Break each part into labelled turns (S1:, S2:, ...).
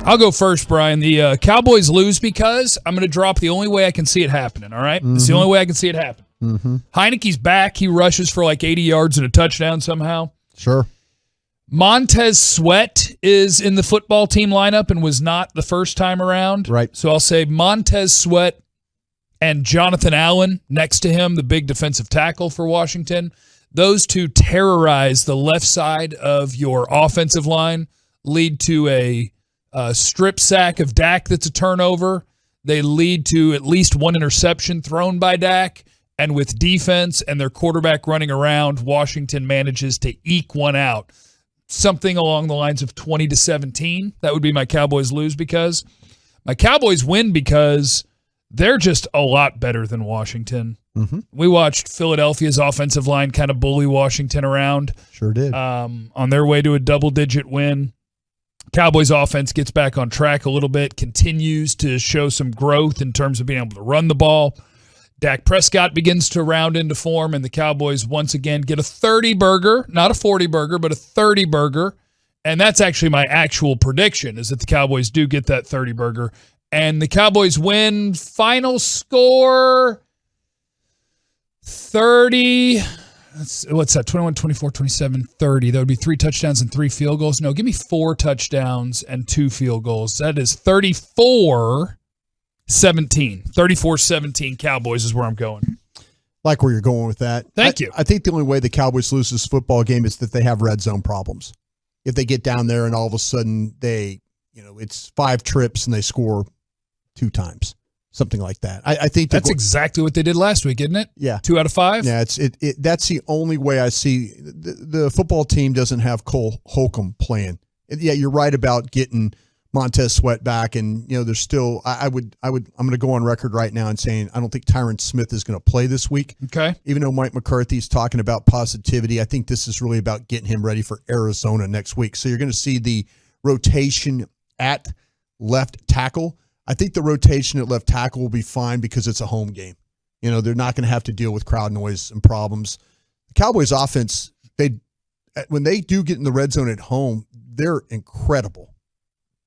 S1: I'll go first, Brian. The Cowboys lose because I'm going to drop the only way I can see it happening, all right? It's the only way I can see it happen. Heineke's back. He rushes for like 80 yards and a touchdown somehow.
S2: Sure.
S1: Montez Sweat is in the football team lineup and was not the first time around.
S2: Right.
S1: So I'll say Montez Sweat and Jonathan Allen next to him, the big defensive tackle for Washington. Those two terrorize the left side of your offensive line, lead to a strip sack of Dak that's a turnover. They lead to at least one interception thrown by Dak. And with defense and their quarterback running around, Washington manages to eke one out. Something along the lines of 20-17. That would be my Cowboys lose because. My Cowboys win because they're just a lot better than Washington. We watched Philadelphia's offensive line kind of bully Washington around.
S2: Sure did.
S1: On their way to a double-digit win. Cowboys offense gets back on track a little bit, continues to show some growth in terms of being able to run the ball. Dak Prescott begins to round into form, and the Cowboys once again get a 30-burger, not a 40-burger, but a 30-burger. And that's actually my actual prediction, is that the Cowboys do get that 30-burger. And the Cowboys win. Final score, 30. What's that? 21, 24, 27, 30. That would be 3 touchdowns and 3 field goals. No, give me 4 touchdowns and 2 field goals. That is 34-17. 34-17 Cowboys is where I'm going.
S2: Like where you're going with that.
S1: Thank you.
S2: I think the only way the Cowboys lose this football game is that they have red zone problems. If they get down there and all of a sudden it's 5 trips and they score 2 times. Something like that. I think
S1: that's exactly what they did last week, isn't it?
S2: Yeah.
S1: 2 out of 5?
S2: Yeah, that's the only way I see. The football team doesn't have Cole Holcomb playing. Yeah, you're right about getting Montez Sweat back, and there's still I'm going to go on record right now and saying I don't think Tyron Smith is going to play this week.
S1: Okay.
S2: Even though Mike McCarthy's talking about positivity, I think this is really about getting him ready for Arizona next week. So you're going to see the rotation at left tackle. I think the rotation at left tackle will be fine because it's a home game. They're not going to have to deal with crowd noise and problems. The Cowboys offense, when they do get in the red zone at home, they're incredible.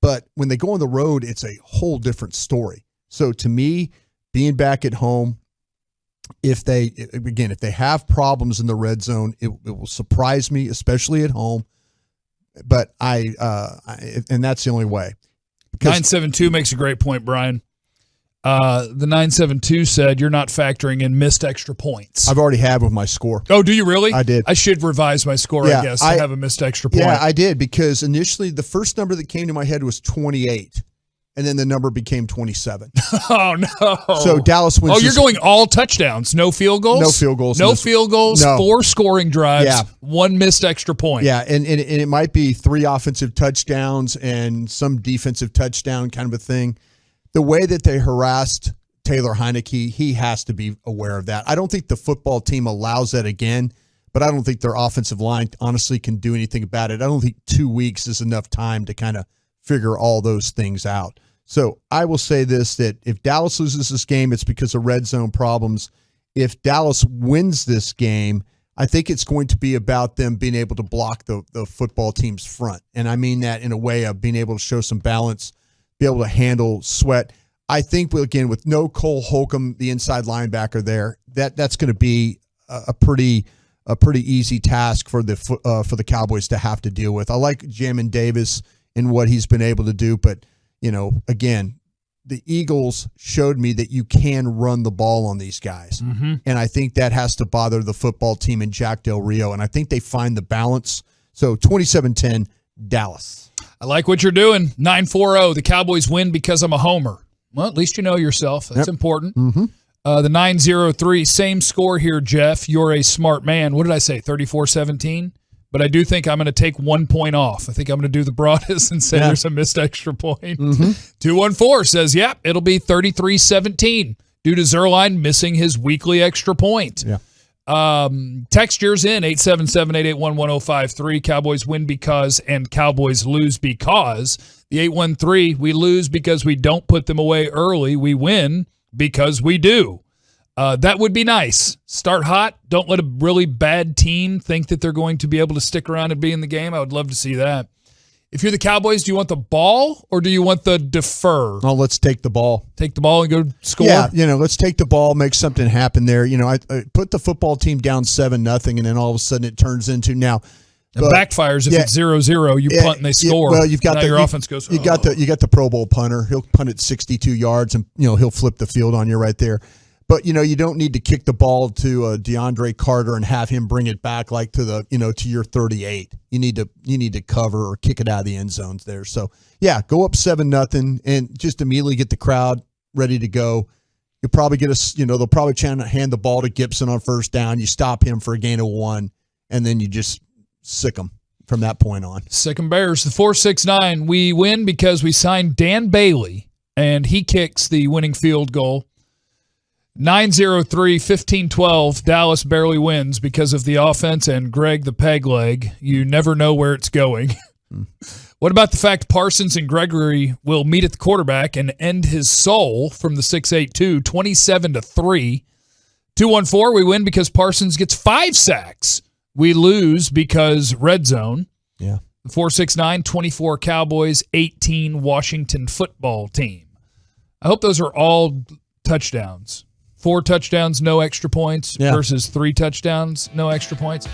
S2: But when they go on the road, it's a whole different story. So to me, being back at home, if they have problems in the red zone, it will surprise me, especially at home. But and that's the only way.
S1: 972 makes a great point, Brian. The 972 said you're not factoring in missed extra points.
S2: I've already had with my score.
S1: Oh, do you really?
S2: I did.
S1: I should revise my score, I guess, to have a missed extra point.
S2: Yeah, I did, because initially the first number that came to my head was 28, and then the number became 27.
S1: Oh, no.
S2: So Dallas wins.
S1: Oh, you're going all touchdowns, no field goals?
S2: No field goals.
S1: No field goals,
S2: no.
S1: 4 scoring drives, 1 missed extra point.
S2: Yeah, and it might be 3 offensive touchdowns and some defensive touchdown kind of a thing. The way that they harassed Taylor Heineke, he has to be aware of that. I don't think the football team allows that again, but I don't think their offensive line honestly can do anything about it. I don't think 2 weeks is enough time to kind of figure all those things out. So I will say this, that if Dallas loses this game, it's because of red zone problems. If Dallas wins this game, I think it's going to be about them being able to block the football team's front. And I mean that in a way of being able to show some balance, be able to handle Sweat. I think, again, with no Cole Holcomb, the inside linebacker there, that's going to be a pretty easy task for the Cowboys to have to deal with. I like Jamin Davis and what he's been able to do, but again, the Eagles showed me that you can run the ball on these guys. Mm-hmm. And I think that has to bother the football team in Jack Del Rio. And I think they find the balance. So 27-10, Dallas.
S1: I like what you're doing. 940, the Cowboys win because I'm a homer. Well, at least you know yourself. That's important. Mm-hmm. The 903, same score here, Jeff. You're a smart man. What did I say, 34-17? But I do think I'm going to take 1 point off. I think I'm going to do the Broaddus and say there's a missed extra point. Mm-hmm. 214 says, it'll be 33-17 due to Zerline missing his weekly extra point.
S2: Yeah.
S1: Text yours in, 877-881-1053. Cowboys win because and Cowboys lose because. The 813, we lose because we don't put them away early. We win because we do. That would be nice. Start hot. Don't let a really bad team think that they're going to be able to stick around and be in the game. I would love to see that. If you're the Cowboys, do you want the ball or do you want the defer?
S2: Oh, let's take the ball.
S1: Take the ball and go score?
S2: Yeah, let's take the ball, make something happen there. I put the football team down 7-0, and then all of a sudden it turns into now.
S1: It backfires if it's 0-0. You punt and they score.
S2: Well, you've got
S1: your offense goes.
S2: You got the Pro Bowl punter. He'll punt it 62 yards, and he'll flip the field on you right there. But you don't need to kick the ball to DeAndre Carter and have him bring it back like to the to your 38. You need to cover or kick it out of the end zones there. So yeah, go up 7-0 and just immediately get the crowd ready to go. You'll probably get they'll probably hand the ball to Gibson on first down. You stop him for a gain of 1, and then you just sick them from that point on.
S1: Sick 'em Bears. The 4-6-9. We win because we signed Dan Bailey, and he kicks the winning field goal. 9-0-3, 15-12. Dallas barely wins because of the offense and Greg the peg leg. You never know where it's going. What about the fact Parsons and Gregory will meet at the quarterback and end his soul from the 6-8-2, 27-3. 2-1-4, we win because Parsons gets 5 sacks. We lose because red zone.
S2: Yeah.
S1: 4-6-9, 24 Cowboys, 18 Washington football team. I hope those are all touchdowns. 4 touchdowns, no extra points versus 3 touchdowns, no extra points.